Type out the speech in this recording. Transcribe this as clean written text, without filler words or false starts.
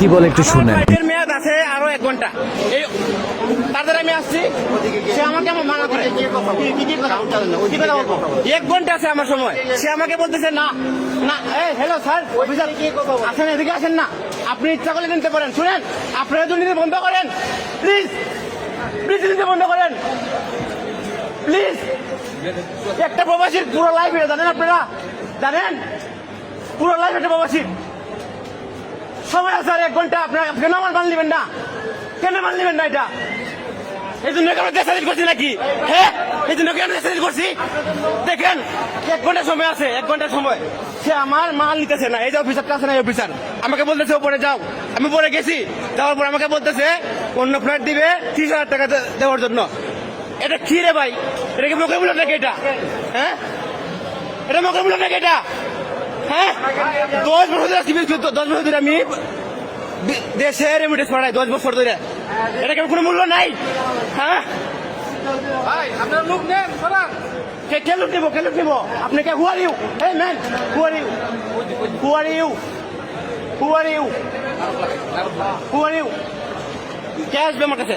কি বলে একটু শুনেন। ফ্লাইটের মেয়াদ আছে আরো 1 ঘন্টা। এই তার দ্বারা আমি আসছি, সে আমাকে মানা করে। কি কথা বলবো? 1 ঘন্টা আছে আমার সময়, সে আমাকে বলতেছে না না। হ্যালো স্যার, অফিসার আসেন, এদিকে আসেন না। আপনি ইচ্ছা করলে নিতে পারেন। শুনেন, আপনারা দুর্নীতি বন্ধ করেন প্লিজ, প্লিজ নিতে বন্ধ করেন প্লিজ। একটা প্রবাসীর পুরো লাইফ এটা জানেন আপনারা? জানেন পুরো লাইফ একটা প্রবাসীর সময় আছে আর 1 ঘন্টা। আপনারা কেন আমার মান নেবেন না? কেন মান নেবেন না? এটা এই জন্য কেন দেশালিট করছি নাকি? হ্যাঁ, এই জন্য কেন দেশালিট করছি? দেখেন 1 ঘন্টা সময় আছে, 1 ঘন্টা সময়, সে আমার মাল নিতেছে না। এই যে অফিসারটা আছে না, এই অফিসার আমাকে বলতেছে উপরে যাও। আমি পরে গেছি, যাওয়ার পর আমাকে বলতেছে অন্য ফ্লাইট দিবে 30,000 টাকা দেওয়ার জন্য। এটা কি রে ভাই? এটা কি মোকাবিলা নাকি? এটা হ্যাঁ, এটা মোকাবিলা নাকি? এটা হ্যাঁ, 10 বছর ধরে 10 বছর ধরে আমি দেশে রেমিটেন্স পাঠাই, 10 বছর ধরে। এটা কেমন কোনো মূল্য নাই? হ্যাঁ ভাই, আপনার লোক নেন সরান। কে লুক নিব? কে লুক নিব? আপনি কে? Who are you? এই man, who are you? Who are you? Who are you? Who are you? কে আসবে আমার কাছে?